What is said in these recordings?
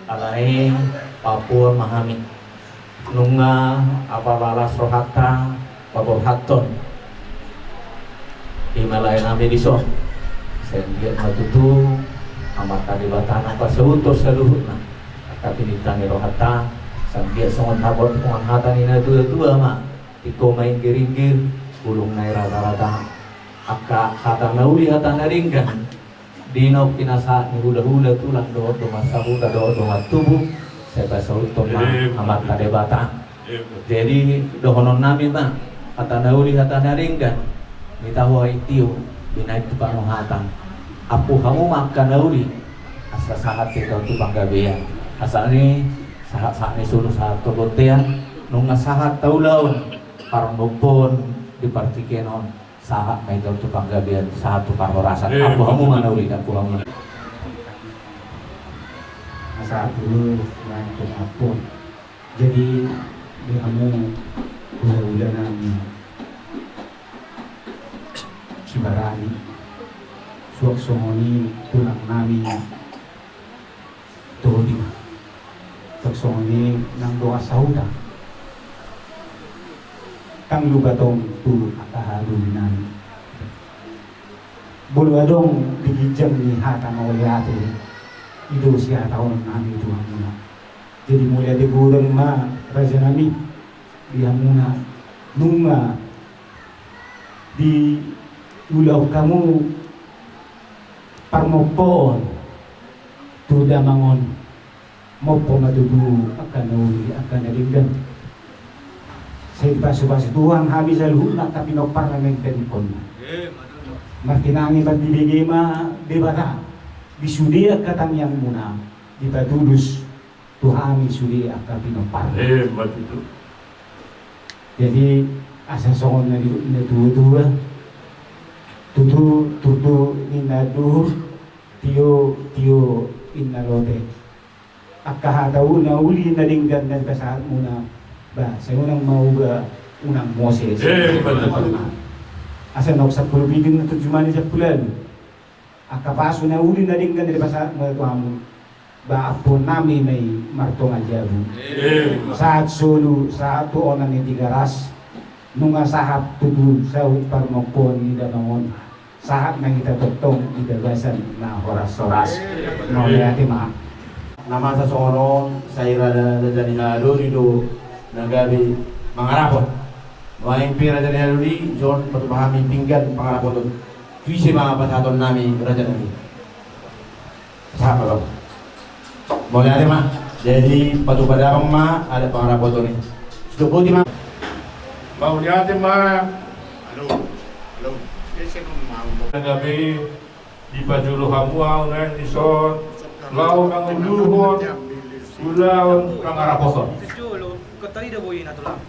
alai Papua Mahami nunga apalala sohata Papua Haton Himalaya nabi diso sendian matutu amat tadi batana paseutos saluhutna tapi ditani rohata sambil songon habor penghatan ina dua mah iko main giringgir ulung nai rata-rata akka hata nauli hata naringgan dino pinasa ni hula-hula tulang do masa huda do tubuh saya pasal mah amat tadi batang jadi dohonon nami mah hata nauli hata naringgan nitawa itiu binaik tu panohatan apu kamu makan nauli asa sahat kita tu banggabean asal ni sahat ni sulu sahat tobotean nunga sahat taulaun parang bopon di partikenon sahat may daw tu banggabean sahat tu parorasan apu kamu mana nauli apu kamu saat dulu lain tu apun jadi di kamu udah nami Sibarani suak songoni tulang nami todi suak songoni nang doa sauda kang lugatong tu akaharun nami bulu adong digijang ni hatang oliate itu siya tahun nami itu hamuna jadi mulai digurang ma raja nami di hamuna nunga di ulau kamu parmopon tuda mangon mopo madudu akan uli akan naligdan saya dibasuh-basuh Tuhan habis alhuna tapi no parlamen telepon martinangi bandibigi ma debata disudia katang yang muna dibatulus Tuhami sudia akan pinopar jadi asa songon na dua tutu inna duhur tio inna lote akahataw na uli na linggan na kasahat muna ba sa unang mauga unang Moses asa nok sa pulubidin na tujuman sa pulan akapaso na uli na linggan na kasahat mga tuhamu ba apo nami may martong ajabu saat solo saat tuonan ni tigaras nunga sahap tudu sa parmokon ni danongon saat na kita totong idagasan na horas-horas no liati ma nama seseorang saya rada jadi ngadu itu nagabi mangarapon main pi raja naluri zon patu pahami pinggan pangarapon visi mga pasaton nami raja naluri sahap kalau mau lihat ma jadi patu padang ma ada pangarapon ini sudah putih ma mau lihat ma halo gabi di pajulu hamuang nan ison laun ang uluhon ulaon pangaraposon Julo, katali da boy na tulang.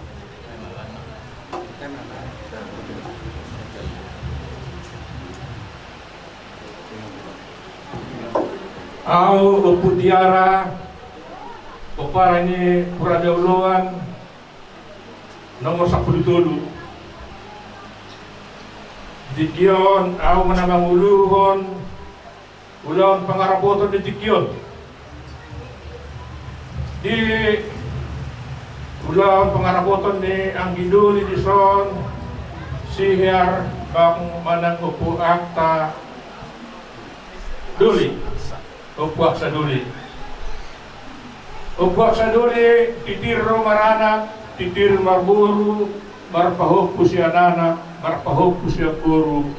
au uputiara opara ni puradauluan nomor 10 Dikion au manamang uluhon ulon pangarapoton di Dikion di ulon pangarapoton ni ang giduli di son sihir bang manang upu akta duli upuak sa duli titir romarana titir marburu marpahok kusianana marpahok kusia puru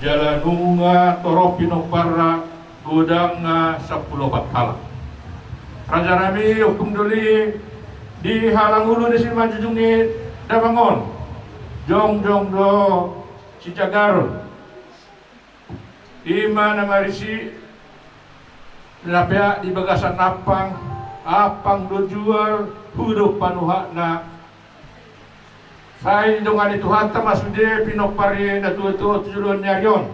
jalanunga toropino parra gudang nga 10 pathala raja nami hukum duli di halang ulu di sini majujungi dabangon jong do si Jagaron di mana marisi lapya di bagasan apang do jual hudup panuhakna saya dengan itu hatta masude pinopari na tuwa tujulon nyaryon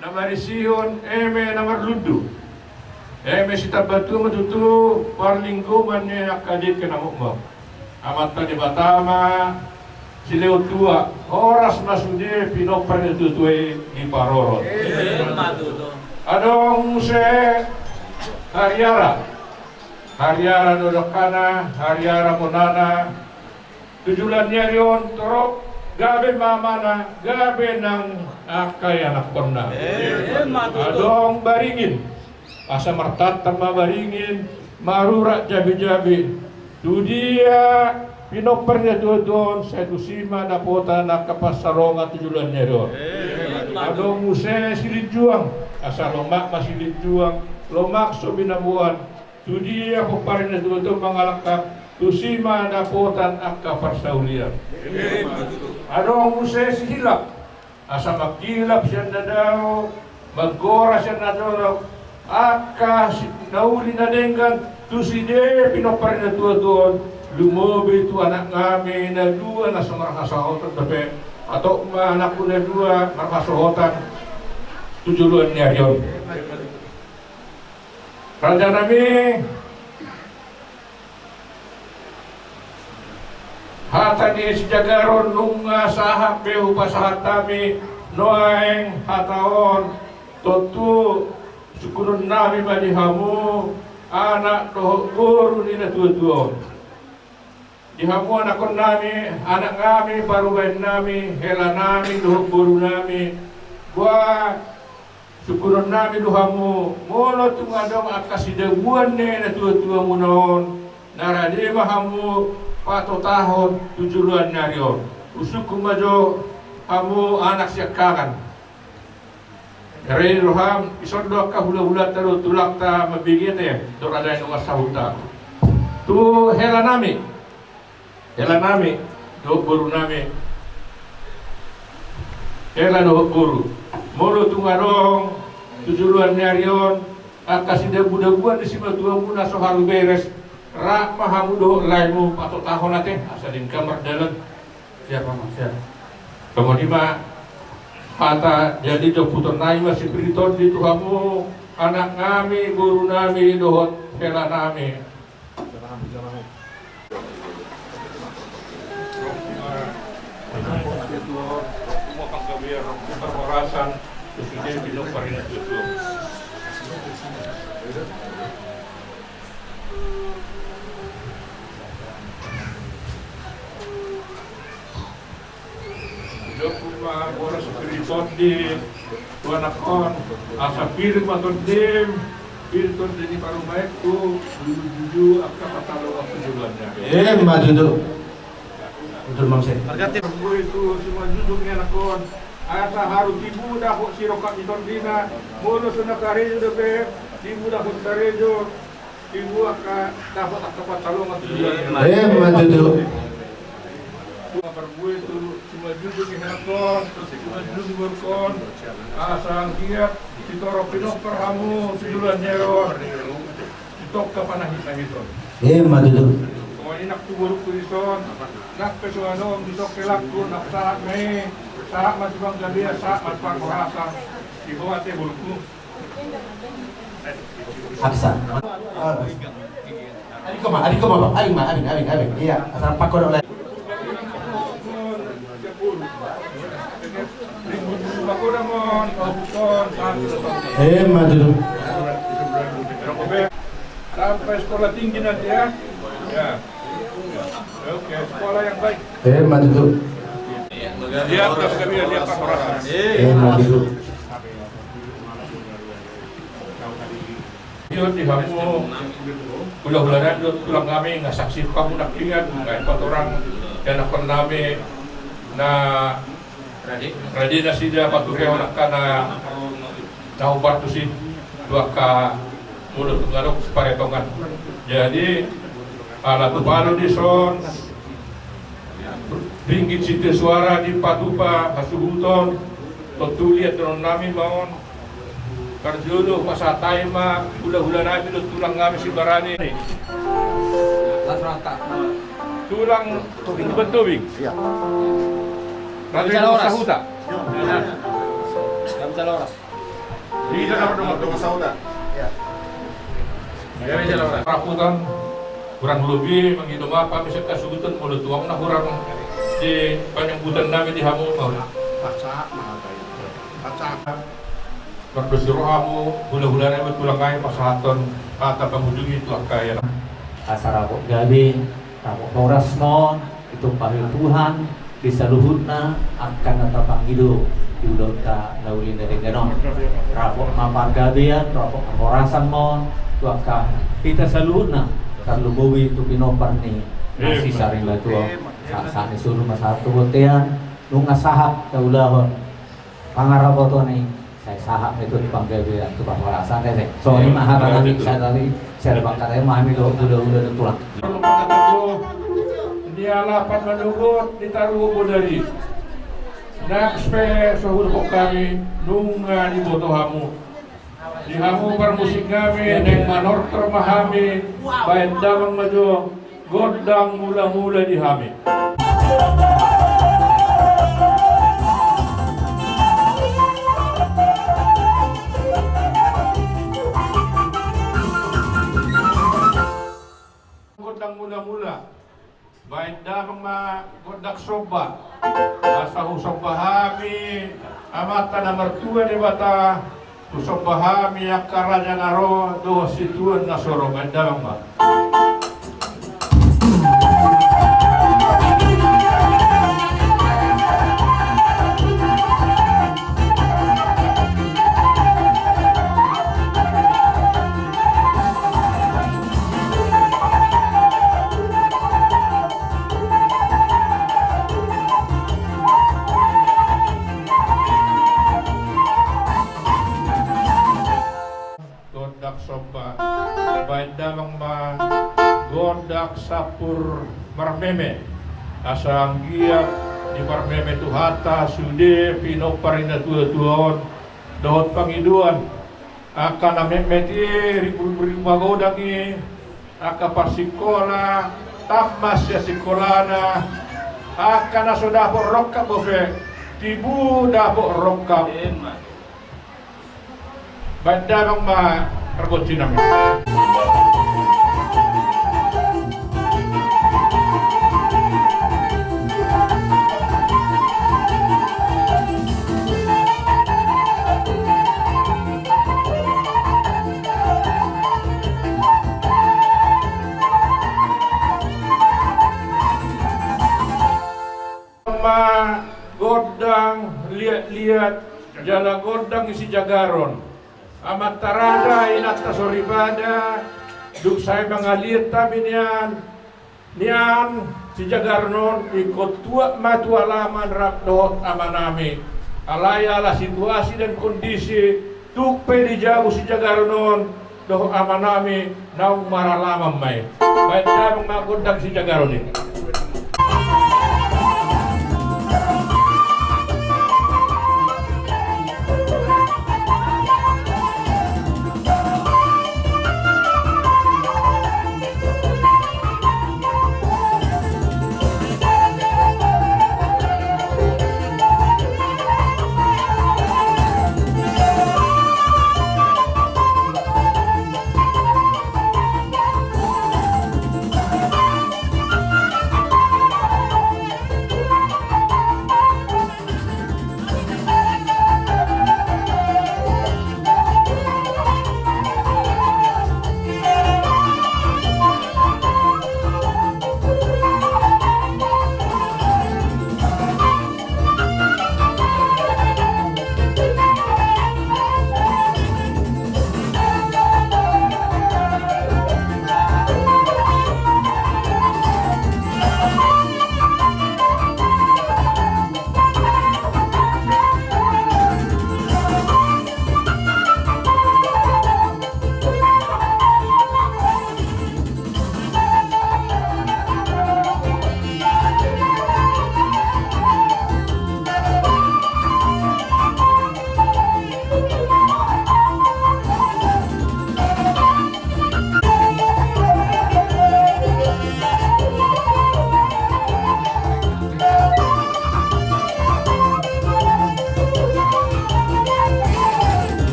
na marisihon eme na marludu eme sitabatu matutu parlinggo manne akadik ke namukmo amat tadi batama sileo tua oras masude pinopari na tutuwe di parorot adong se Ariara Hariara dodokana, hariara monana, tujulan nyerion torok, gabe mamana, gabe nang akay anak konna. Adong baringin, asa martat tama baringin, marurak jabi-jabi. Tu dia pinopernya dodon, saya tu sima dapota nak kapasaronga tujulan nyerion. Adong muse silit juang, asa lomak masih silit juang, lomak so binabuan. Tu dia peparina dodon mangalakak. Tusima dapotan akka persaulian. Adong muse sihilap, asa makilap siya dadao, maggora siya nadoro, akka nauli na denggan, tuside pinoparin na doon, lumobi tu anak ngami na dua na sa marakasahotan dape, atau anak ko na dua marakasahotan, tujuluan niya yun. Raja nami, hata ni sejagaron nunga sahak behu pasahatami noeng hataon totu sukunun nami madihamu anak doh guru ni na tuon dihamu anak kon nami anak ngami parubain nami hela nami doh guru nami gua sukunun nami dohamu mono tungadong akasidaguan ne na tuon munon narade mahamu pato tahun tujuan narion usuk kumajo kamu anak siakangan dari roham isondo ka hula-hula taru tulak ta mabigit do ada yang sahuta tu hela nami do guru nami hela do guru mulu tungarong tujuan narion akasida budaguan di sima tua muna soharu beres rak mahamudo laimu atau tahun nate asalin kamar dalam siapa mas siapa kemudian kata jadi do putar naik masih beriton di tuhamu anak kami guru nami dohot hela nami bola spiriton di tuan akon asa piring maton dim piring di parumai tu dulu akka patalo waktu jualannya Madudu. Betul Mam Sen. gue itu semua judulnya nakon asa haru tibu dah kok sirokat iton dina mulu sunak karejo debe tibu dah kok karejo tibu akka dapat akka patalo waktu jualannya Madudu. Berbuat itu cuma jujur di handphone, terus cuma jujur berkon, asal kiat, ditoro pinok perhamu, tujuan nyeron, ditok ke panah hitam. Madudu. Kemudian nak tu buruk tulisan, nak pesuano, ditok kelakku, nak saat me, saat masih bang gadia, saat masih bang korasa, di bawah teh burukku. Aksa. Adik koma, Abin. Iya, asal pak kodok lain. Madudu. Sampai sekolah tinggi nanti ya. Ya. Oke, sekolah yang baik. Madudu. Lihat biar lihat Pak Korasa. Madudu. Yun di kamu ulah-ularan tulang kami nggak saksi kamu nak ingat nggak ikut orang dan nak nami na Radi na sida patukew nak kana naubar tu si dua ka mulut ngarok separetongan. Jadi ala tu baru di son ringgit situ suara di patupa hasubuton totuliat don nami maon karjodo pasatai ma hula-hula nabi do tulang kami si barani tulang tubing. Iya. Kami sahuta. Kami salah. Di sana ada sahuta. Ya. Kami salah. Raputan kurang lebih menghitung apa bisa kasugutan mulut tuang na kurang di penyambutan namin di hamu mau. Berdosiro hamu hula-hula namin tulang kain pasahaton kata pengunjung itu kaya. asarabok gabi rabok horas mon itu panggil Tuhan bisa luhutna akan natapang hidup diulot ka laulin dari ganon rabok mapar gabian rabok horasan mon tuaka kita saluhutna karlubawi itu pinopar ni nasi saring batu saat disuruh satu botean nunga sahak kaulahon pangarap to ni saya sahak itu di panggabian tu horasan deh so ini mah harang saya tadi saya bang katanya mah udah tulang dia lapan menugut ditaruh bodari nakspe suhur kami nunga di botohamu di hamu permusik kami neng manor termahami baik damang maju godang mula-mula di hami godang mula-mula baik damang ma godak soba asahu sobahami amata na mertua di bata tu sobahami akaranya naro do situan nasoro baik damang ma baik damang ma godak sapur marmeme asang giak di marmeme tu hata sude pino parina tua-tuaon dohot pangiduan akan amemeti ribu-ribu godak ini akan pasikola tamas ya sikolana akan asodapor rokap bofe tibu dapor rokap baik damang ma pergocinam godang lihat-lihat jala godang isi jagaron amat tarada inat tasoribada duk saya mengalir tapi nian si jagarnon ikut tua matu alaman rak dohot amanami alaya lah situasi dan kondisi tuk di jauh si jagarnon dohot amanami naung maralamam mai baik damang magodang si jagaron ini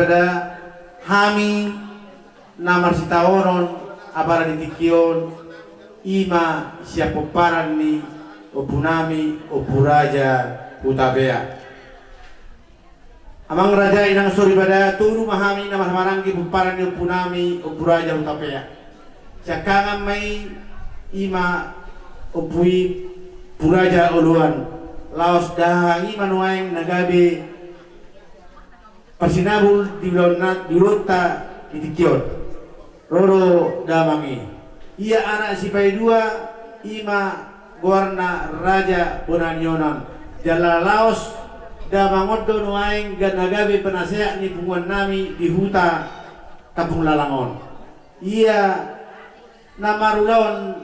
pada hami namar sitaonon abara ditikion ima siapa paran ni opunami opuraja utabea. Amang raja inang sori pada turu mahami nama maranggi buparan ni opunami opuraja utabea. Cakangan mai ima opui puraja oluan laos dahangi manuaing nagabe persinabul di lota ditikion roro damangi. Ia anak sipai dua ima gorna raja bonanyonan jala laos damangodo nuaing ganagabe penaseak ni punguan nami di huta Kampung Lalangon. Ia namarulawan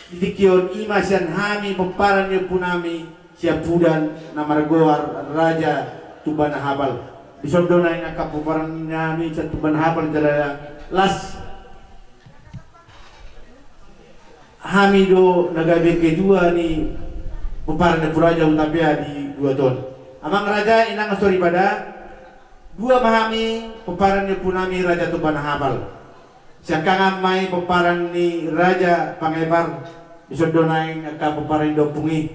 ditikion ima sian hami peparan ni punami siapudan namargoar raja Tubana Habal disodona ing kapuparan nami sa Tubana Habal jala las hamido nagabe kedua ni peparan ni puraja utabea di 2 ton. Amang raja inang sori pada dua mahami peparan ni punami raja Tubana Habal. Siakangan mai peparan ni raja Pangebar disodona ing kapuparan Dopungi.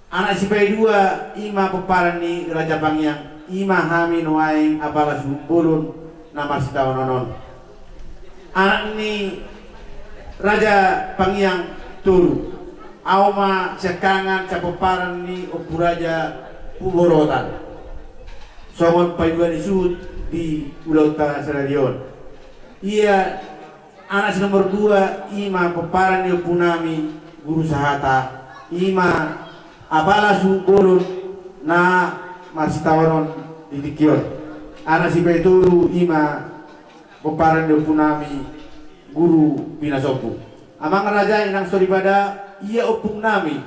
Anak sipai dua ima peparan ni raja Pangyang ima hami nuaing abalas bulun nama sitaononon. Anak ni raja Pangyang turu auma sekangan capeparan ni opuraja Puborotan songon payuan isud di Ulauta Serarion. Ia anak nomor 2 ima peparan ni opunami guru sahata ima abalasu bolon na masitawanon ditikion. Anak si Peturu ima peparan di opunami guru Pinasopu. Amang raja inang sori pada ia opung nami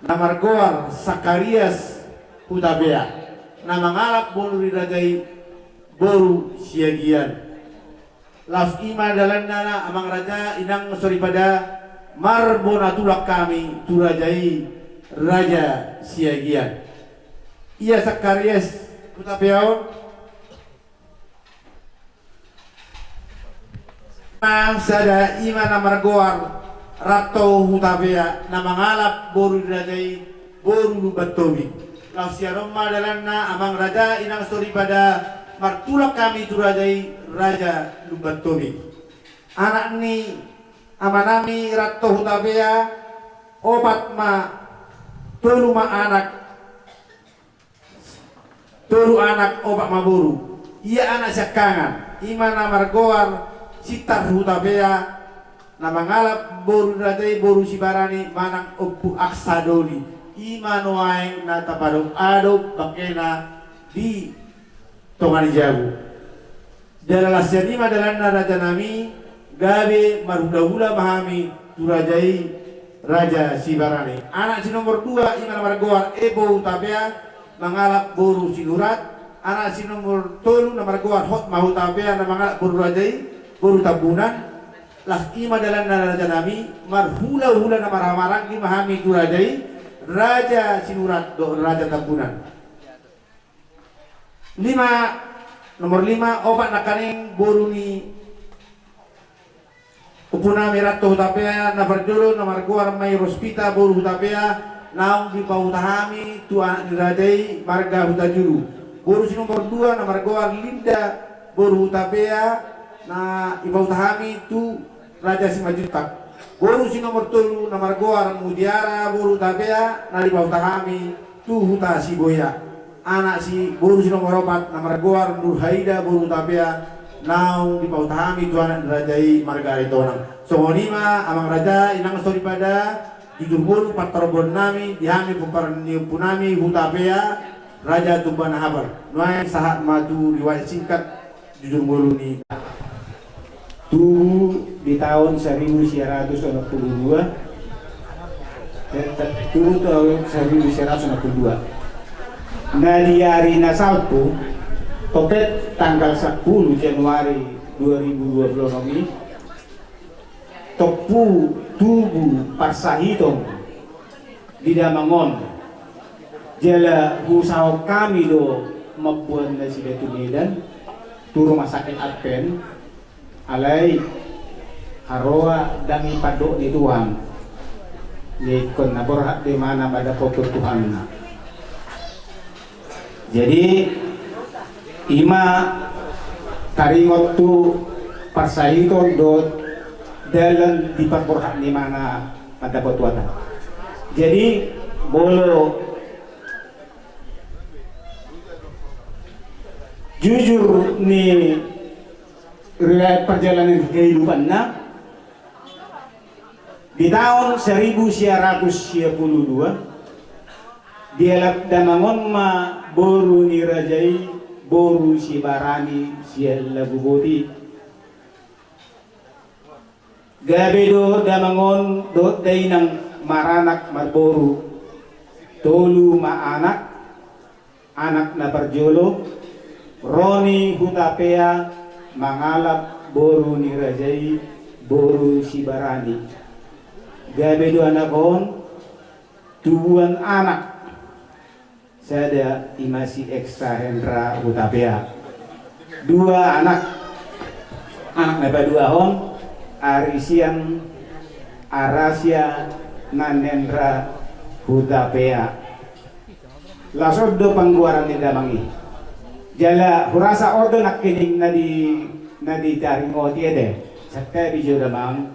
namargoar Sakarias Hutabea nama ngalap bolu dirajai boru siagian. Las ima dalan nana amang raja inang sori pada marbona tulak kami turajai raja siagian. Ia Sakarias Hutabea sada ima namargoar Rato Hutabea nama ngalap boru dirajai boru lubatowi. Lausiaroma dalanna amang raja inang sori pada martulak kami turajai raja lubatowi. Anak ni amanami Rato Hutabea obat ma telu anak obat ma boru. Ia anak sakangan ima namargoar Sitar Hutabea nama ngalap boru radai boru sibarani manang opu aksadoli ima noaing nata padong adop bakena di tongani jabu dalalas yanima dalanna raja nami gabe marhula-hula mahami turajai raja sibarani. Anak si nomor 2 ima namargoar Ebo Hutabea mangalap boru sinurat. Anak si nomor 3 namargoar Hotma Hutabea nama ngalap boru rajai boru tabunan. Las ima dalan na raja nami marhula-hula na maramarang ki mahami turajai raja sinurat do raja tabunan. Nomor 5 obat nakaning boru ni upunami Rato Hutabea na berjuru na marguar may rospita boru Hutabea naong di pautahami tu anak dirajai marga Hutajuru. Boru si nomor 2 na marguar Linda boru Hutabea na ipautahami tu raja Simajutak. Boru si nomor 3 na margoar Mudiara boru Hutabea na ipautahami tu Huta Siboya. Anak si boru si nomor 4 na margoar Nurhaida boru Hutabea naung ipautahami tu anak dirajai marga Ritonang. Songonima amang raja inang sori pada didurbon patarobon nami dihami puparni punami Hutabea raja Tubana Habal. Nuai sahat maju riwayat singkat didurbon ni di tahun 1982 tahun 1982 nah di hari Sabtu topet tanggal 10 Januari 2020 ini topu tubuh parsahitong di Damangon jala husau kami do mapuan na sila tumidan tu rumah sakit Advent alai haroa dami padok ni Tuhan ni kon naborhat di mana pada foto Tuhan na. Jadi ima taringot tu parsahiton dot dalam di pagborhat ni mana pada fotoan. Jadi bolo jujur ni riwayat perjalanan kehidupan na di tahun 1922 dialap damangon ma boru ni rajai boru si barani si lagu bodi gabedo damangon dot dainang maranak marboru tolu ma anak na berjolo Roni Hutapea mangalap boru ni rajai boru si barani gabedo anakon tubuhan anak sada imasi ekstra Hendra Hutapea dua anak na dua hon Arisian Arasia Nanendra Hutapea lasod do pangguaran ni damangi jala hurasa ordo nakining na di taringoti ede sakta bijo damang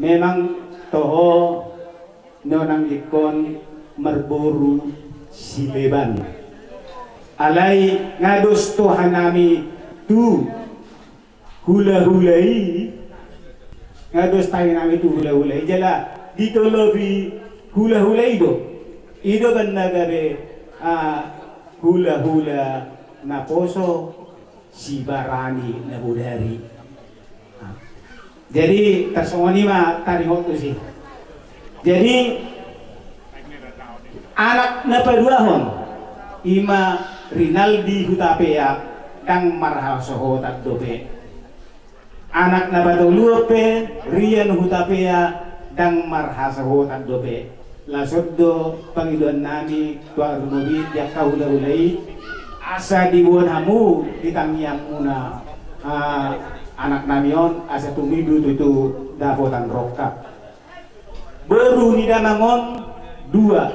memang toho no nang ikon marboru sileban alai ngados Tuhan nami tu hula-hulai ngados tayo nami tu hula-hulai jala dito lobi hula-hulai ido ban nagabe hula-hula na poso si barani na budari. Jadi tersongoni mah taringot tu sih. Jadi anak na paduahon ima Rinaldi Hutapea dang marhasoho takdope. Anak na badulupe Rian Hutapea dang marhasoho takdope. Lasoddo Panginoon nami tuang rumubid ya kahula-hulai asa dibuat hamu ditangyang muna anak namion asa tumidu itu dapotan rokap baru ni damangon dua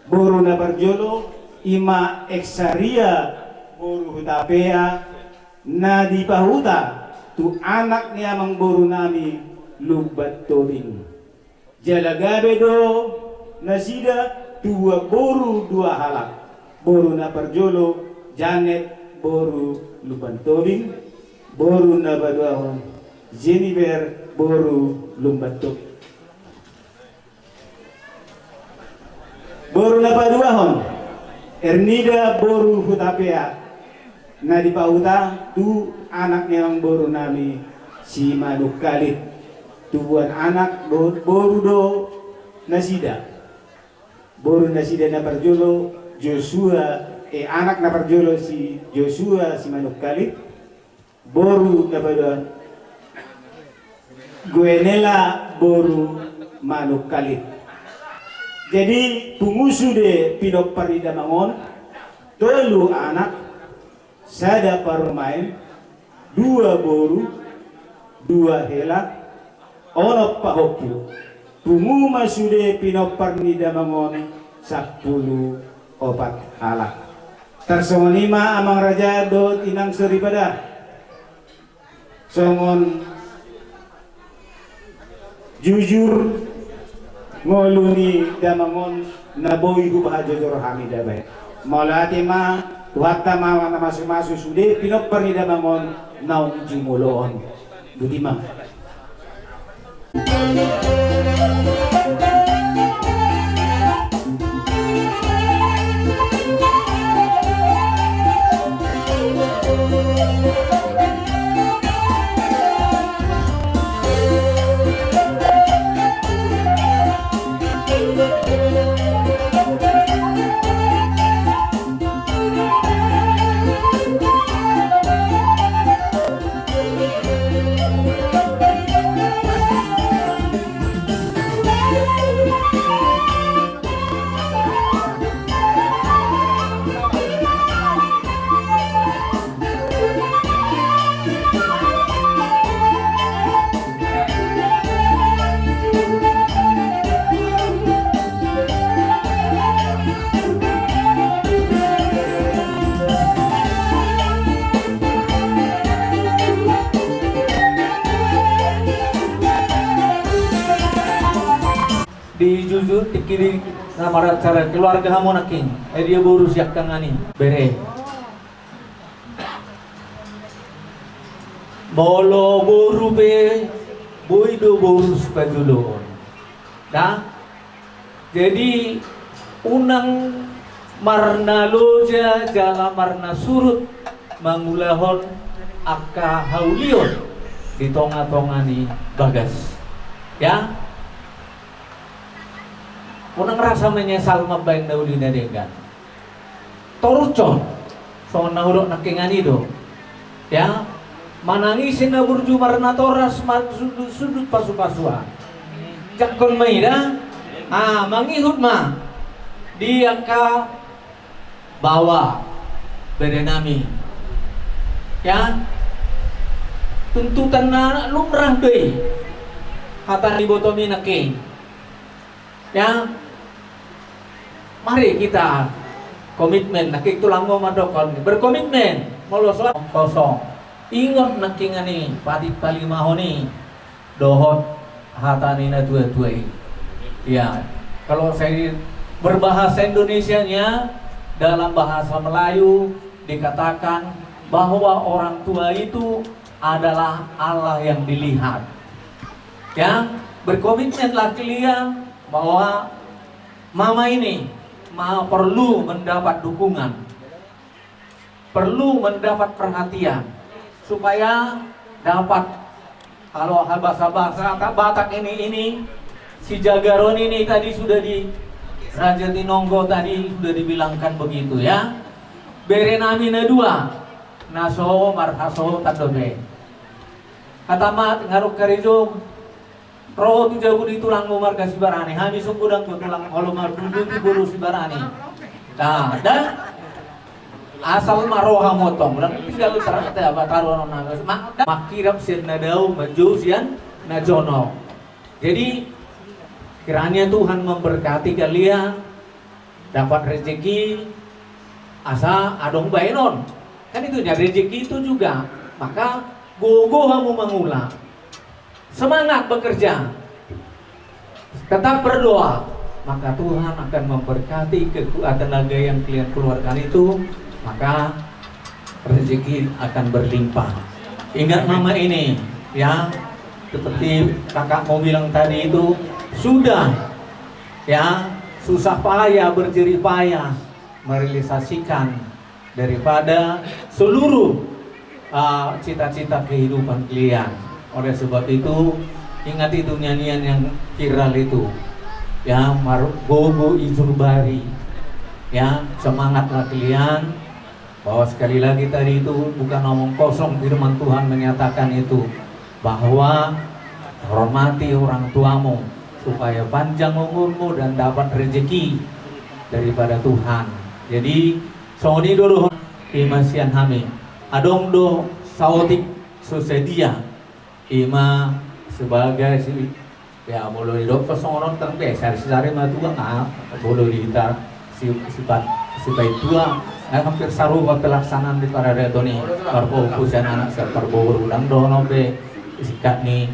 baru na berjolo ima eksaria baru Hutapea na dipahuta tu anak niya mang baru nami lubat tobing jalagabedo nasida dua baru dua halak boru na perjolo Janet boru luban tobing boru na baduahon Jennifer boru lumbatok boru na baduahon Ernida boru Hutapea na dipauta tu anak yang boru nami si Manuk Kalit tubuhan anak boru do nasida boru nasida na perjolo Joshua anak na perjolo si Joshua si Manuk Kalit boru na pada Guenela boru Manuk Kalit. Jadi pungusu de Pinok Paridamangon telu anak sada parumain dua boru dua helak ono pahopu pungu masude Pinok Paridamangon 10 opat halak tersongonima amang raja do tinang seripada songon jujur ngoluni damangon naboy hubah jojor hamida bae molati ma tuhatta ma masuk sude Pinok Paridamangon naung jumuloon budima di jujur di kiri nama cara keluarga kamu naking dia boru siak kangani bere bolo boru be boido boru spajulon dah jadi unang marna loja jala marna surut mangulahon akka haulion di tonga-tongani bagas ya. Unang rasa menyesal mabayin na uli na dengan torucon so nahulok nakingani do ya manangisin na burju marna toras sudut pasu-pasuan jakon maida mangihut ma dia ka bawa berenami ya tuntutan na lumrah deh kata dibotomi naking ya. Mari kita komitmen nakik tulang mo madokon berkomitmen molosot kosong ingot nakingani patit palimahoni dohot hatani na tua-tuai ya. Kalau saya berbahasa Indonesianya dalam bahasa Melayu dikatakan bahwa orang tua itu adalah Allah yang dilihat ya. Berkomitmenlah kalian bahwa mama ini perlu mendapat dukungan, perlu mendapat perhatian supaya dapat kalau bahasa Batak ini si Jagaron ini tadi sudah di Raja Tinonggo tadi sudah dibilangkan begitu ya. Berenami na dua naso marhaso tadobe katamat ngaruk karizo roh tu jauh di tulang umar kasih barani, habis sungguh tu tulang kalau mardudu di bulu si barani. Nah, dan asal maroha motong, dan tidak serat apa taruhan nagas. Makirap sian nadau maju sian najono. Jadi kiranya Tuhan memberkati kalian dapat rezeki asa adong bainon. Kan itu ya rezeki itu juga. Maka gogo kamu mengulang. Semangat bekerja, tetap berdoa, maka Tuhan akan memberkati kekuatan tenaga yang kalian keluarkan itu, maka rezeki akan berlimpah. Ingat mama ini, ya, seperti kakak mau bilang tadi itu sudah, ya, susah payah berjerih payah merealisasikan daripada seluruh cita-cita kehidupan kalian. Oleh sebab itu ingat itu nyanyian yang viral itu ya, Margogo Ijurbari ya, semangatlah kalian bahwa sekali lagi tadi itu bukan omong kosong, firman Tuhan menyatakan itu bahwa hormati orang tuamu supaya panjang umurmu dan dapat rezeki daripada Tuhan. Jadi soni dulu imasian hami adong do saotik susedia ima sebagai si ya bolo di dokter songoron tengbe sari-sari mah tua nggak bolo di kita sifat tua hampir saru pelaksanaan di para retoni parpo kusian anak parpo urang dono be sikat ni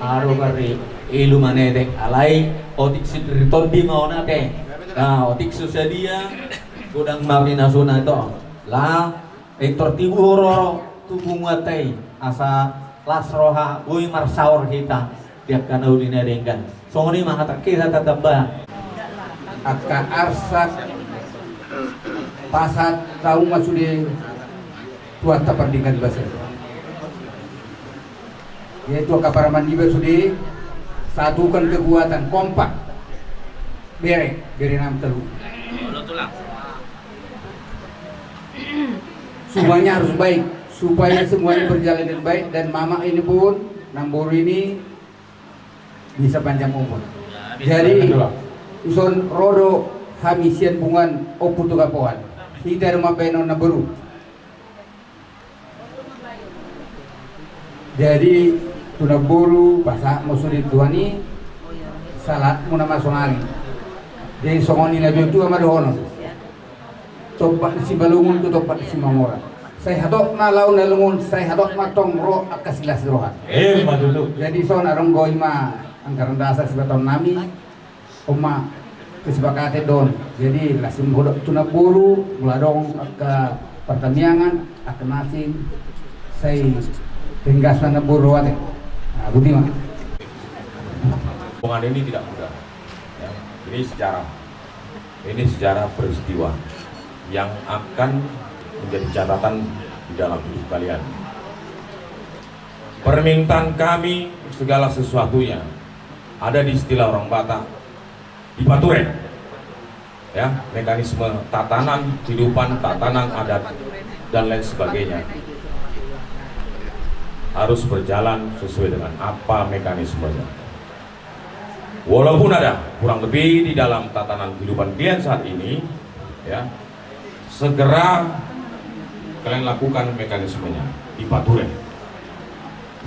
aro kari ilu manete alai otik sidriton di mau nate otik susadia gudang mawina suna to la ektor tiburo tubuh ngatai asa lasroha ui marsaur kita dia kana ulina dengan songoni mah kita tataba Akka arsak pasat tahu masudi tuat tapardingan bahasa yaitu kaparaman juga sudi satukan kekuatan kompak bere nam telu semuanya harus baik supaya semuanya berjalan dengan baik dan mama ini pun Nambur ini bisa panjang umur. Jadi uson rodo hamisian bungan oputu kapoan kita rumah benon naberu. Jadi tunaburu pasak musudi tuani salat muna masongali. Jadi songoni na itu amadono. Topat si balungun tu topat si mangora. Saya hadok na laun na lungun, saya hadok na tong ro akasilas rohan. Madulu. Jadi so narong goy ma anggaran dasar sebaton nami oma kesepakatan don jadi langsung bodok tuna buru buladong ke pertaniangan akan nasi saya tinggas mana buru ate nah budi mah hubungan ini tidak mudah ya. Ini sejarah peristiwa yang akan menjadi catatan di dalam hidup kalian. Permintaan kami segala sesuatunya ada di istilah orang Batak dipaturin ya, mekanisme tatanan kehidupan, tatanan adat dan lain sebagainya harus berjalan sesuai dengan apa mekanismenya. Walaupun ada kurang lebih di dalam tatanan kehidupan kalian saat ini ya, segera kalian lakukan mekanismenya dipaturin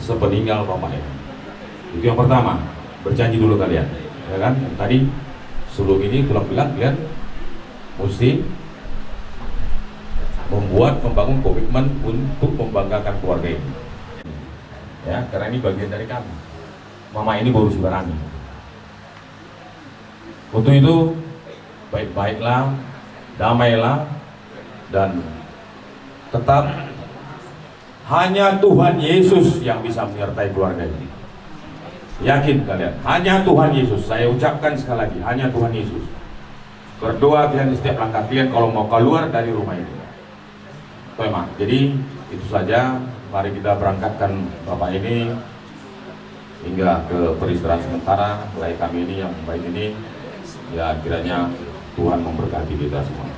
sepeninggal Bapak ini. Itu yang pertama, berjanji dulu kalian ya kan. Tadi sebelum ini pulang bilang kalian mesti membangun komitmen untuk membanggakan keluarga ini ya, karena ini bagian dari kami. Mama ini baru berani. Untuk itu baik-baiklah, damailah, dan tetap hanya Tuhan Yesus yang bisa menyertai keluarga ini. Yakin kalian, hanya Tuhan Yesus. Saya ucapkan sekali lagi, hanya Tuhan Yesus. Berdoa kalian di setiap langkah kalian kalau mau keluar dari rumah ini. Memang, jadi itu saja. Mari kita berangkatkan Bapak ini hingga ke peristirahatan sementara. Mulai kami ini yang baik ini, ya kiranya Tuhan memberkati kita semua.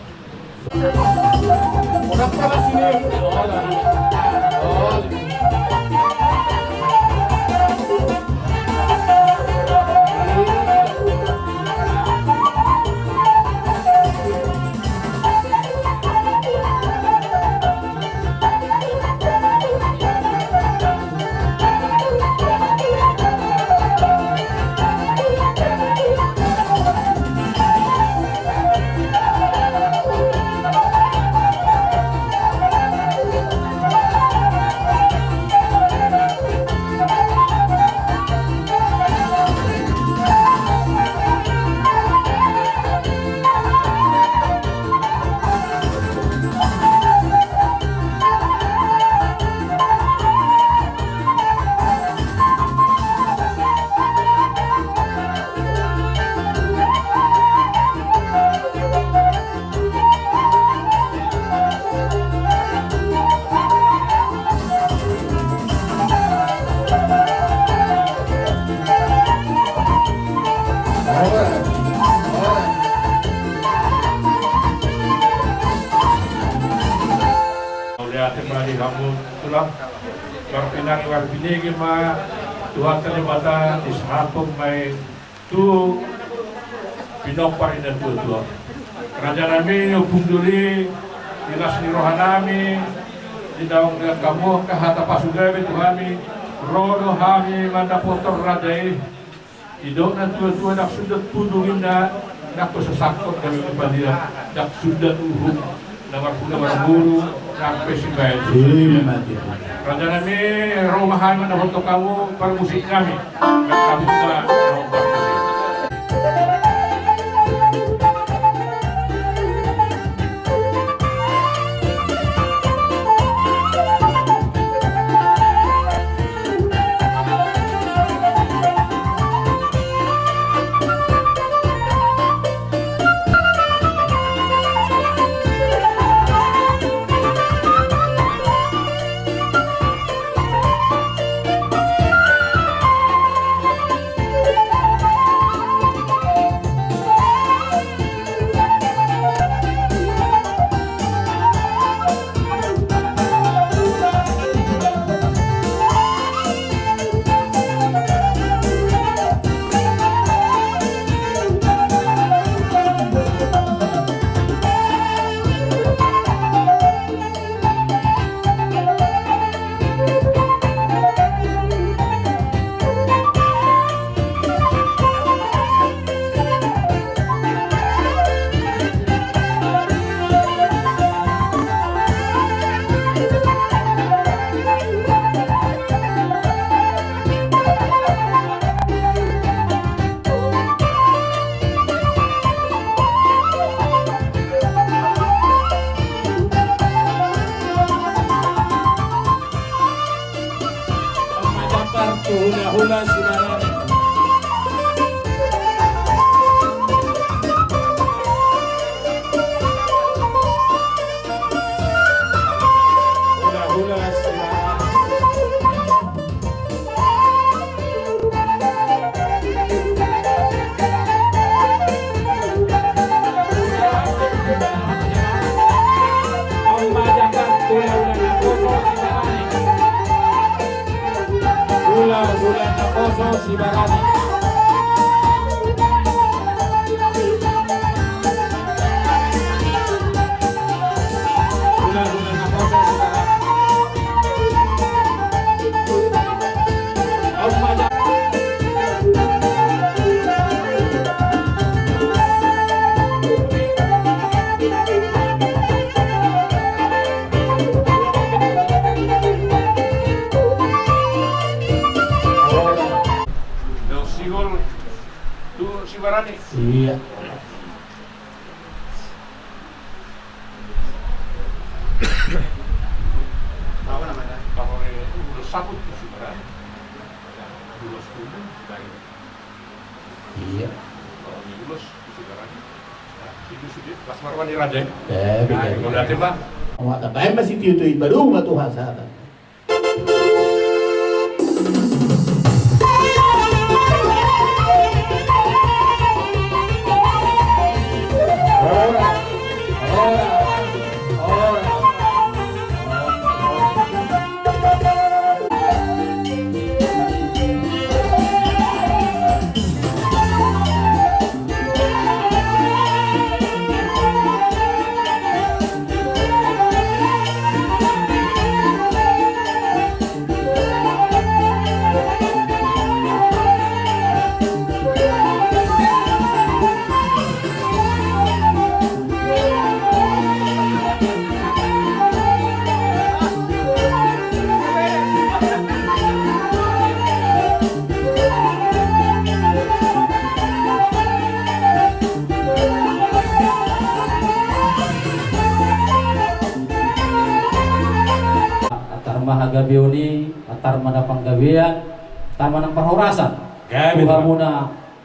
kamu tulang berpinang warpinegi ma Tuhan terlibatan ishapong may tu pinopar ina tu kerajaan namin upung duli ilas ni rohan namin di daong dengan kamu kahata pasugawi Tuhan mi rodo hami mandapotor radai idong na tua-tua nak sudah tudungin na nak sesakot kami kepada nak sudah uhum namar guru nak pesibai kerajaan kami romahan mandapotor kamu per musik kami kami juga rombak Jakarta hula-hula Sibarani. Hula-hula Sibarani. Oma Jakarta hula-hula Nakoso Sibarani. Hula-hula Nakoso Sibarani. Hula-hula Nakoso Sibarani. Oma Del Sigol tu Sibarani. Iya. Apa namanya? Kalau udah sabut tu Sibarani. Ulos kuning dari. Iya. Kalau di ulos tu Sibarani. Itu sudah Mas Marwani Raja. Bikin. Berarti Pak. Awak tak baik masih tiup-tiup baru matu hasatan. Atar mahagabioni, atar manapang gabian, tama ng pahurasan. Gabi Tuha to. muna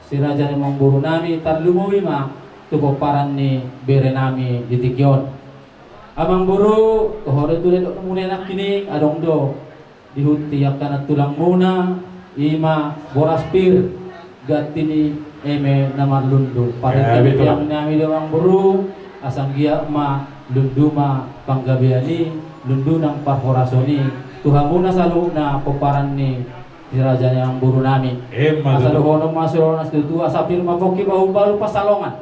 si Raja ni Mangburu nami, tarlumuwi ma, tupaparan ni bere nami ditikyon. Amang buru, tuhore tuloy do muna nak kining, adong do, dihutiyakan at tulang muna, ima, boraspir, gatini, eme, namarlundo. Gabi Parin to. yang nami do Mangburu, asang giya ma, lunduma, panggabiani, lundu ng parhorasoni. Tuhan muna sa loob na puparan ni si Raja yang buru nami. Asa luhono masuro na stutu asa pir mapoki bahubalu pasalongan.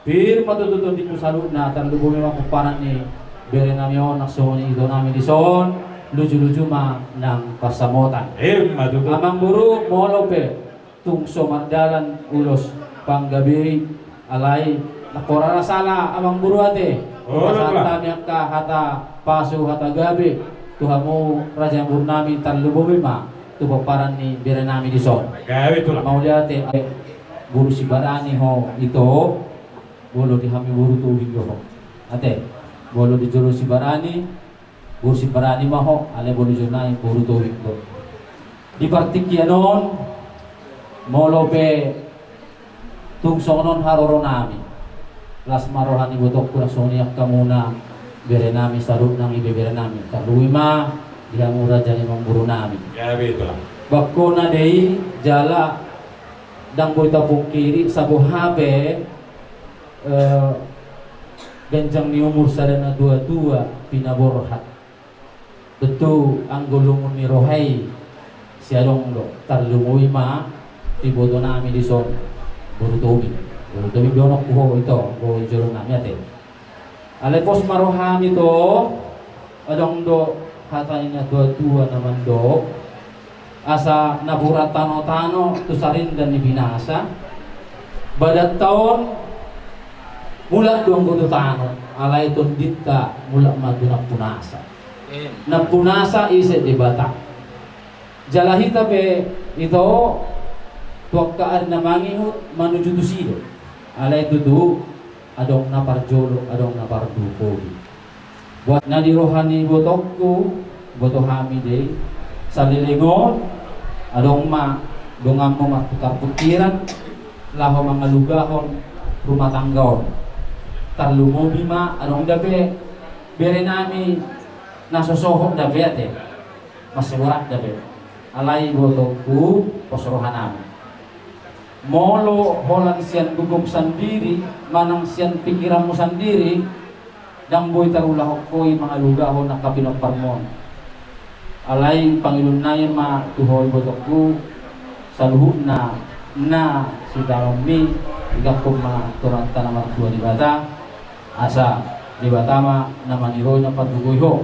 Pir matututun di pusalu na tarlubumi mapuparan ni bere nami on naksoni ito nami di son luju-luju ma ng pasamotan. Amang buru molope tungso mardalan ulos panggabi alay nakorara sala amang buru ate. Pasanta niya ka hata paso hata gabi. Tuhan mo Raja yang buru nami tarlubumi ma tupaparan ni bere nami di son. Gawi tu lah. Mau lihat buru Sibarani ho ito bolo di hami buru tubig ho. Ate, bolo di jolo Sibarani, buru Sibarani maho, ale bolo jona buru tubig do. Di partikyanon molo pe tungsonon haroro nami. Las marohan ibutok ko na soniak kamuna bere nami sarut nang ibebere nami. Kaluwi ma dia murah jadi memburu nami. Gawi tu lah. Bako na day jala dang boy tapong kiri sa buhabe benjang ni umur sada na dua-dua pinaborhat. Betul ang gulungon ni Rohay siya dong do tarlungoy ma tibodo nami di son buru tubig donok kuho ito go juro nami ate. Alepos marohan ito adong do hatanin na dua-dua naman do asa naburat tano-tano tusarin dan ibinasa badat taon mula duang kudu tano alay tundita mula madunap punasa na punasa isi di bata jalahita pe ito tuwagkaan na mangihut manuju tusido alay tudu adong naparjolo adong napardupogi buat nadirohan ni botokku boto hami day sa lilingon adong ma dongam mo matukar pikiran laho mga lugahon rumah tanggaon tarlumobi ma adong dabe bere nami nasosohok dabe ate masurat dabe alay botoku posrohan nami molo holan sian gugum sandiri manang sian pikiran mo sandiri dang boy tarulahok ko'y mga lugahon na kapinoparmon alay Panginoon na yan matuhoy botoku sa luhut na sudarong mi igakong mga turanta na mga tuwa di bata asa di bata naman iro na patugoy ho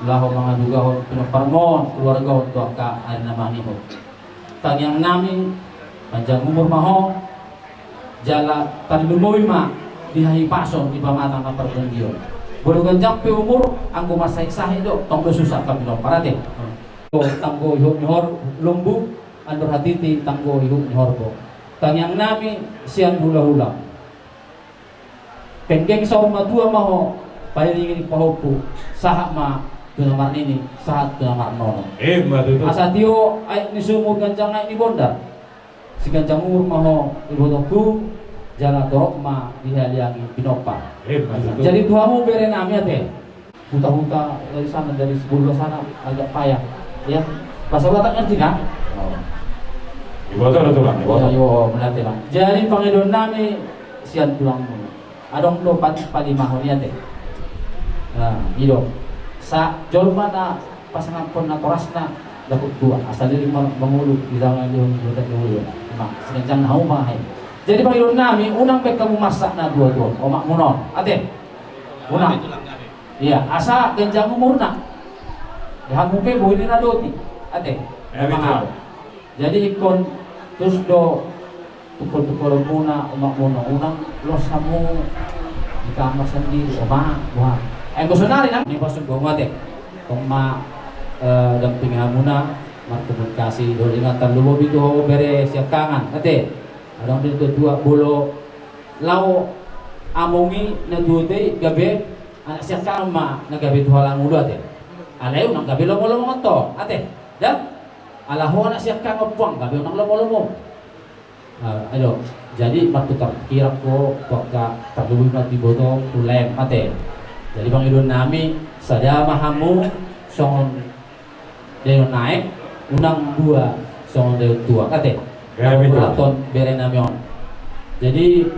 laho mga lugahon pinoparmon keluarga ho tuwa ka ay naman iho tangyang namin panjang umur maho jala tanlumoy ma dihahipason di pamatang kapergenggion bulugan jampi umur anggo masay-sahi do tonggo susah kapilo parate tanggo ihok nihor lumbu andor hatiti tanggo ihok nihor ko tangyang nami sian hula-hula penggeng sa matua maho pahiringin pahopu sahak ma tunamar nini sahat tunamar nono asa tio ay nisumur ganjang ay ni bondar si ganjang umur maho ibotoku jala torok ma dihaliangi pinopa jadi tuamu bere nami ate huta-huta dari sana dari sebelah sana agak payah ya bahasa Batak ngerti kan? Ibadah tulang yo melati lang jadi Panginoon nami sian tulang mo adong lo pati mahon ate nah ido sa jolma na pasangan pon na toras na dapat tua asal diri mangulog bilang yung budak yung mak senjang nau mahay jadi Panginoon nami unang baik kamu masak na dua-dua omak munon ate unang iya asa genjang umur na dahan mungkin buhin na doti ate mahal jadi ikon terus do tukul-tukul muna omak munon unang los kamu di kamar sendiri omak wah gusto na rin ni pastor ko ate kung damping hamuna markomunikasi do ingatan lumob itu bere siap kangan ate adang dito dua bolo lao amongi na dude gabe anak siap kangan ma na gabe tuhalang ulo ate alayo nang gabe lomo-lomo to ate dan alaho na siap kangan puang gabe nang lomo-lomo ayo jadi matutar kira ko pagka pagluwi mati boto tulem ate jadi Panginoon nami sada mahamu songon dayon naik unang dua songon dayon tua kate raton bere namion jadi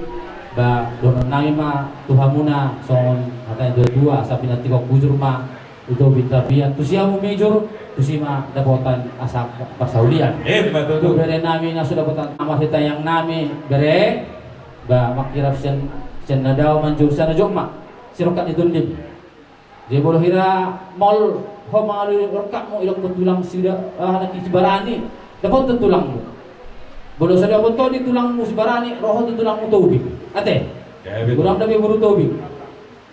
ba donon nami ma tuhamuna songon katanya dua sabi na tikok bujur ma itu bitabian tu siamu major tu sima dapotan asak pasaulian itu bere nami na sudah dapotan amat hitayang nami bere ba makirap sen nadaw manjur sana jokma sirokat ditundip dia boleh hira mall ho mangalu rekak mo ilang tulang sida anak Sibarani dapat tulang mo boleh sada bonto di tulang mo Sibarani roho tulang mo tubig ate kurang dabi buru tubig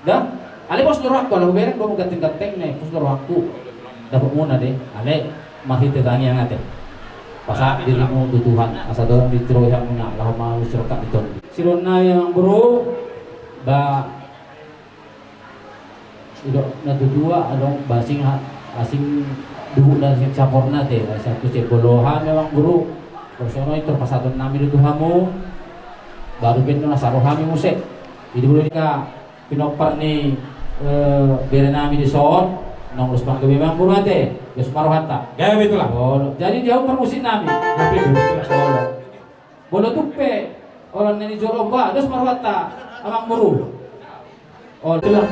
dah ale bos norak ko lah bereng do mo gateng-gateng ne bos norak ko dapat muna deh ale mahite tangi yang ate pasak dirimu Tuhan asa dorang ditro yang muna lah mau sirokat itu sirona yang bro ba idok na dua adong basing asing duhu dan sing caporna te satu cek boloha memang guru persono itu pasadon nami dito hamu baru ben na sarohami musik idi boleh ka pinopar ni bere nami di son nong los panggabe memang guru ate los marohata gawe itulah jadi dia permusik nami bolo tupe orang neni joromba dos marohata amang guru itulah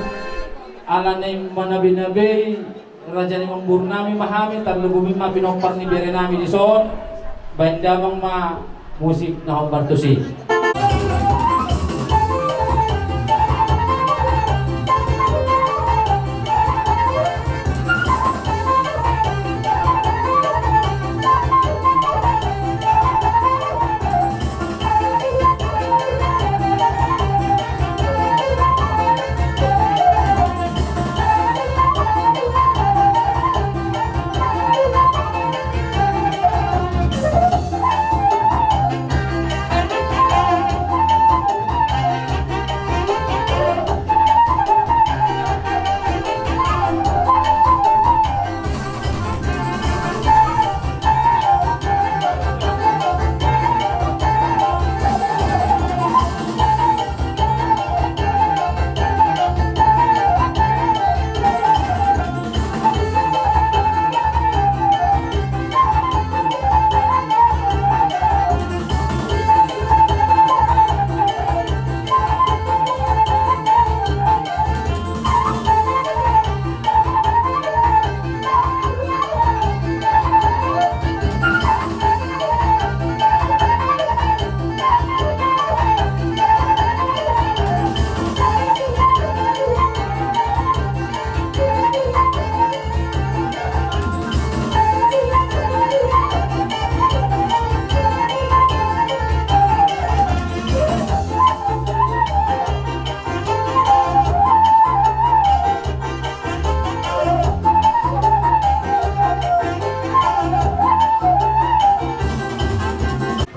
ala na manabi-nabi raja ni mambur nami mahami tarlubumi ma pinopar ni bere nami di son bandamang ma musik na hombartusi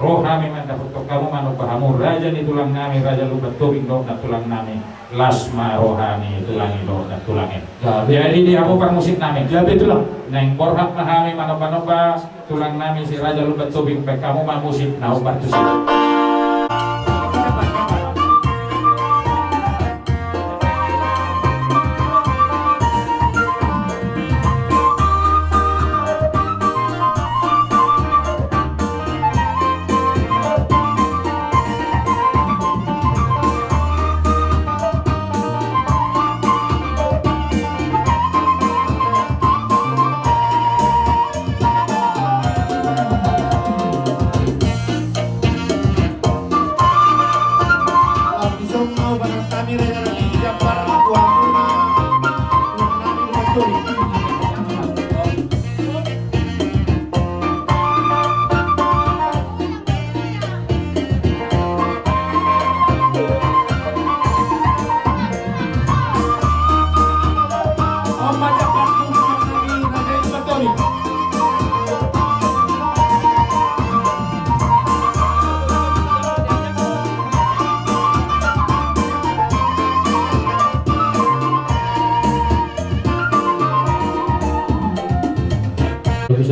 rohami mantap untuk kamu manuk bahamu raja ni tulang nami raja lubat tubing dok na tulang nami lasma rohami tulang dok na tulang jadi di aku permusik nami jadi tulang neng borhak mahami manuk tulang nami si raja lubat tubing baik kamu musik na ubat tu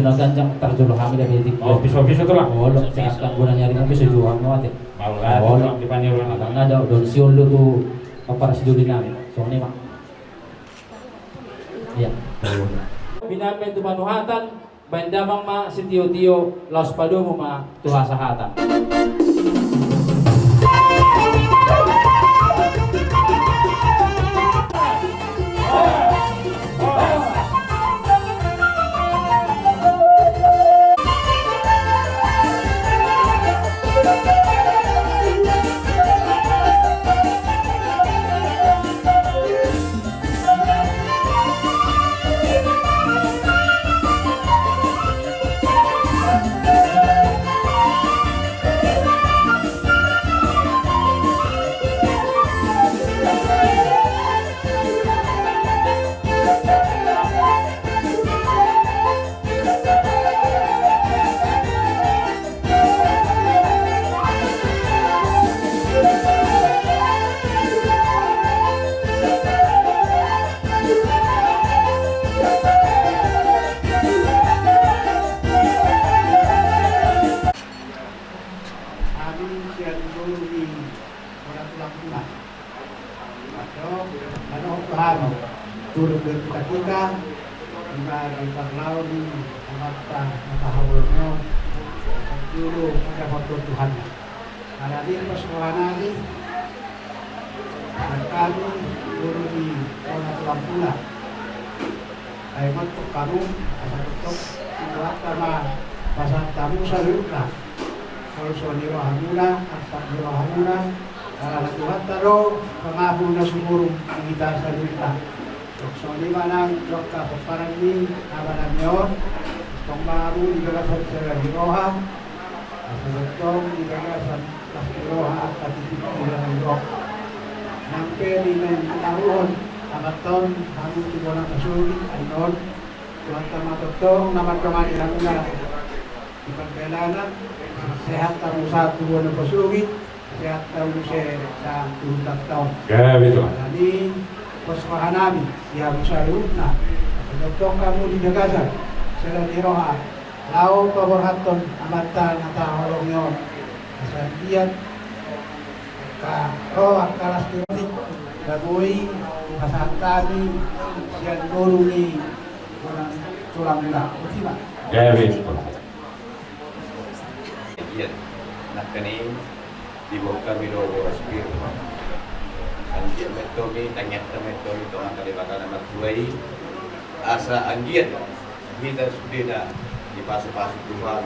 Sudah gancang terjuluh kami dari titik. Oh, pisau-pisau tu lah. Oh, lo sekarang guna nyari mungkin sejuang mati. Mau lah, Oh, di panjang orang. karena ada don siul tu apa rasidu dinami. Soalnya mak. Iya. Biname tu manuhatan, bandamang ma sitio-tio laos padomo ma tuhasahatan. turut berduka di Parlau di mata matahawalnya dulu ada foto Tuhan. Ada di persekolahan ini dan kami guru di Kota Lampula. Ayo untuk kamu asal untuk buat sama pasal tamu salutlah. Kalau soal rohamuna, asal rohamuna, kalau Tuhan taruh pengaku na sumurung kita salutlah. So di mana jokka peparan ini abadan nyor, tong baru di gagasan di roha, asal tong di gagasan di roha akan di roh. Nampe di tahun abaton kamu di bola kasuri anon, Tuhan tama totong nama kemari hamuna di perjalanan sehat tamu satu bola kasuri, sehat tamu sa tuntak tahun. Ya betul. Jadi persekolahan kami yang salutna doktor kamu di Dagasan sila di roha lao paborhaton amatan natahorongyon kasagian ka roha kalas titik dagoy pasantani siyan guru ni tulang na utima Ya betul. Iya, nak kini dibuka video respir. Anjir metode tanya metode itu akan dibakar nama tuai asa anjir kita sudah dah di pasu-pasu Tuhan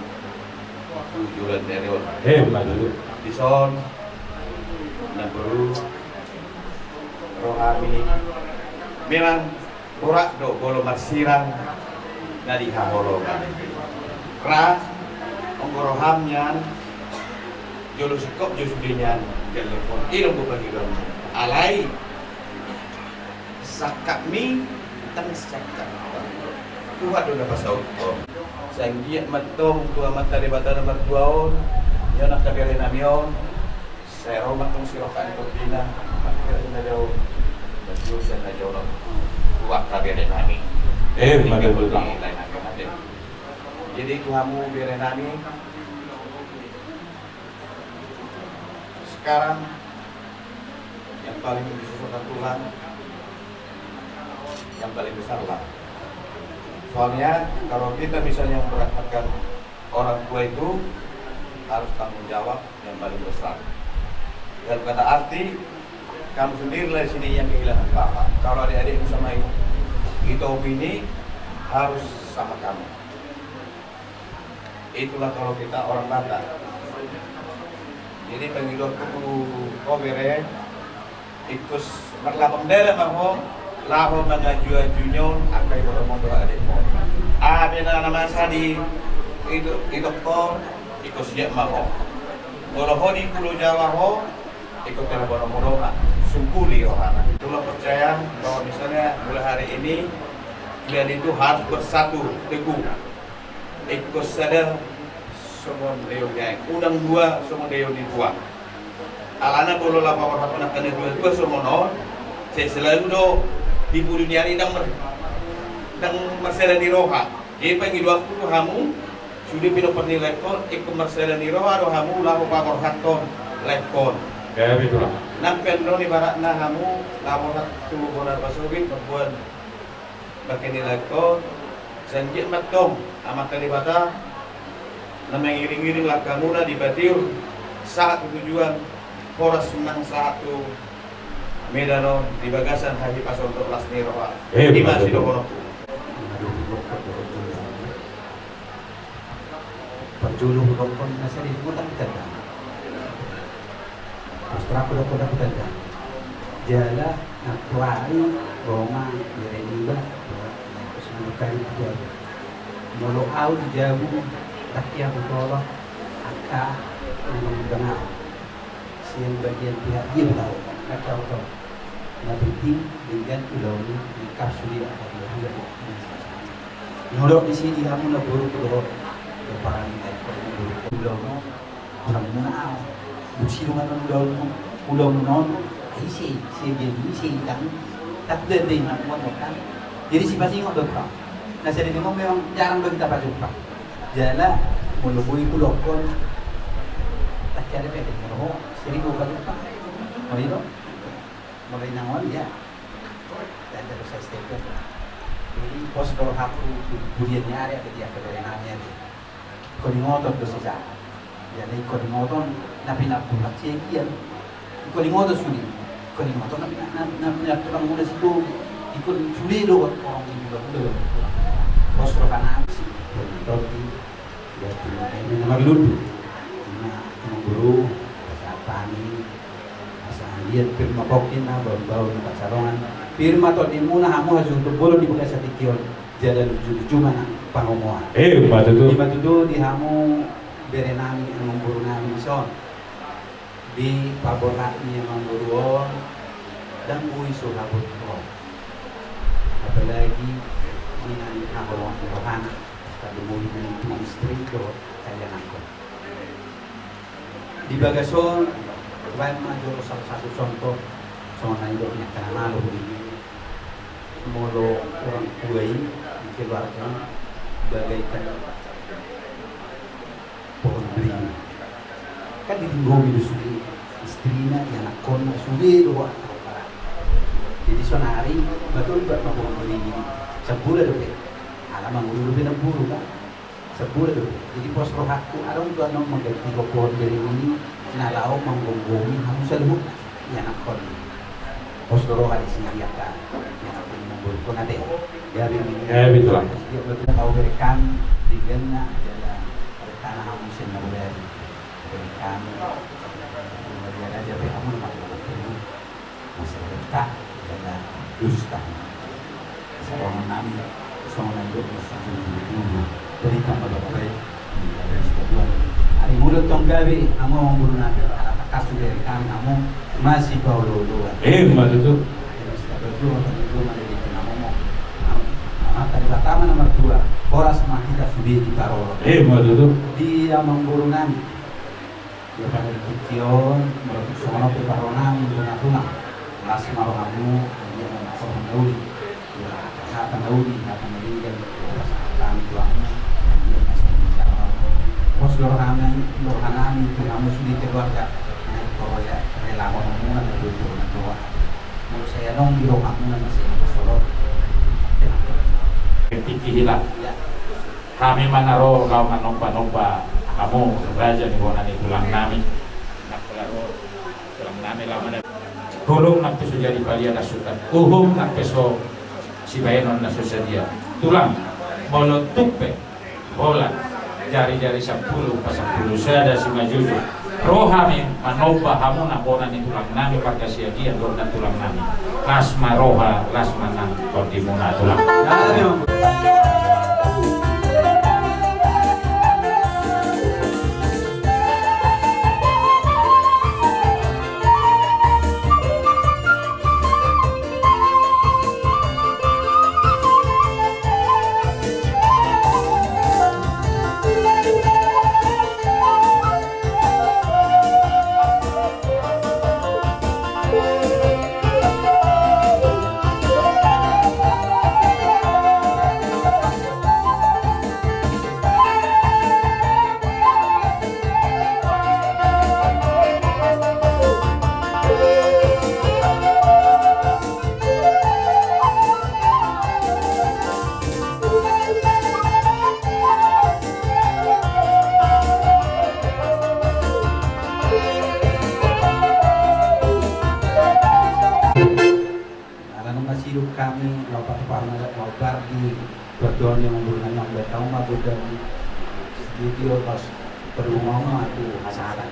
tujuan dari orang Malu. di son dan baru rohani memang borak do bolo marsirang dari hahologan ra onggorohamnya jolo sikop josudinya telepon ilmu bagi kamu alai sakak mi tang sakak Tuhan udah pasau sanggiat matong tua mata di batana bertuaon Yon nak kabirin namion, saya romak tong sirokan pembina, makirin na daw, naglusan na daw ng tuwak kabirin namin. Betul lah. Jadi kamu biarin nami. Sekarang yang paling disusulkan Tuhan, yang paling besar lah. Soalnya kalau kita misalnya memperhatikan orang tua itu harus tanggung jawab yang paling besar. Dan kata arti kamu sendiri lah sini yang kehilangan bapak. Kalau adik-adikmu sama itu opini harus sama kamu. Itulah kalau kita orang Batak. Jadi pengidupku kobere ikus merlapam dere maho laho mengaju junyon akai boromong doa adikmu. Bena nama sadi itu ko ikus dia maho. Kalau ho di Pulau Jawa ho ikut dalam boromong doa sungkuli orang. Itulah percaya bahwa misalnya mulai hari ini kalian itu harus bersatu teguh. Ikut sadar semua deyo yang udang dua semua deyo di dua. Alana bolo lama orang pernah kena dua semua non. Saya selalu do di dunia ini dang masalah di roha. Jadi pagi dua puluh hamu sudah pino pernilai kon ikut masalah di roha do hamu lahu pamor haton lekon. Ya betul lah. Nampen do ni barakna hamu lahu hat tulu bonar pasubin perbuan pakai nilai kon sanjit matong amat kalibata na mengiring-iring lah kamu na di Batir saat tujuan Poras menang satu Medano di Bagasan Haji Pasol untuk Lasni Roa di Masih Dokonoku Perjulung dokon nasa di utang tanda. Astra dokon tanda. Jala Nakwari Roma Yereniba Semukai Jawa. Molo au di Jawa takia bertolak aka mengenal siang bagian pihak dia tahu kacau tahu nabi tim dengan ulama di kapsul yang ada di luar nolok di sini kamu nak buruk buruk berparang dan buruk ulama orang mengenal busilungan ulama non isi jadi isi dan tak ada nak buat kan jadi si pasti nggak dokter nah saya dengar memang jarang kita baca jumpa jala mulubui kulokon tak ada beda kalau sering bukan apa mau itu mulai nangol ya dan terus saya step jadi pos kalau aku budiannya ada dia kebenarannya kau di ngotot tu saja jadi kau di ngotot nabi nak pulang sekian kau di ngotot suri kau di ngotot nabi nak pulang muda situ ikut suri doang orang ini doang pos kalau kanan sih roti ini nomor ludu nama guru bahasa tani bahasa lihat firma kokin bau di pasarongan firma to di muna hamu hasil untuk bolo di bekas tikion jalan lucu mana pangomoan batu tu di hamu berenami ang guru nami son di paborati ang guru dan ui suhabut ko apalagi ini nanti nakolong rohana kalau mau dengan istri itu kalian angkut di Bagason kemarin major salah satu contoh soalnya itu punya karena malu ini molo orang tua ini dikeluarkan bagaikan pohon beringin kan ditinggomi di suri istrinya yang anak kona suri doa jadi sonari betul buat pohon beringin sebulan deh alamang ulu binang buru kan sebulan deh jadi pos rohaku ada untuk anak mengganti pohon beringin ini nalau menggonggongin harus selalu yang anak kona pos roha di sini ya kan yang aku memburu kona deh dari ini betul lah dia betul tahu berikan di gena adalah tanah hamusin na boleh berikan kemudian aja kamu nak masih letak adalah dusta seorang nabi seorang hidup bersama dulu berikan pada baik dari sebuah hari mulut tong gawe kamu memburu nabi anak kasu dari kami kamu masih Paulo dua betul berdua dari kamu mata di pertama nomor 2 Horas mah kita sudah ditaruh betul dia memburu nami dia pada dikion berarti sono peparonami tuna las marohamu dia mau masuk daudi dia kata daudi dan kami tuanya dia masih bicara pos lorhanami kamu sudah keluarga naik korea rela ngomongan itu na tua menurut saya dong di rohamu masih solo Pikihilah kami manaro kau manomba-nomba kamu raja ni wana ni tulang nami nak pelaro tulang nami lama tulung nak peso jadi palia nasukan uhum nak peso si bayenon nasusadia tulang bolo tupe bola jari-jari 10 pasang sada si majuju rohami manomba hamu nak bona ni tulang nami pagkasia dia dan tulang nami lasma roha lasma nang kordimuna tulang kami lopat parna lobar di berdoa yang menggunakan yang bertahu mabuk dan video pas berumah aku hasaran.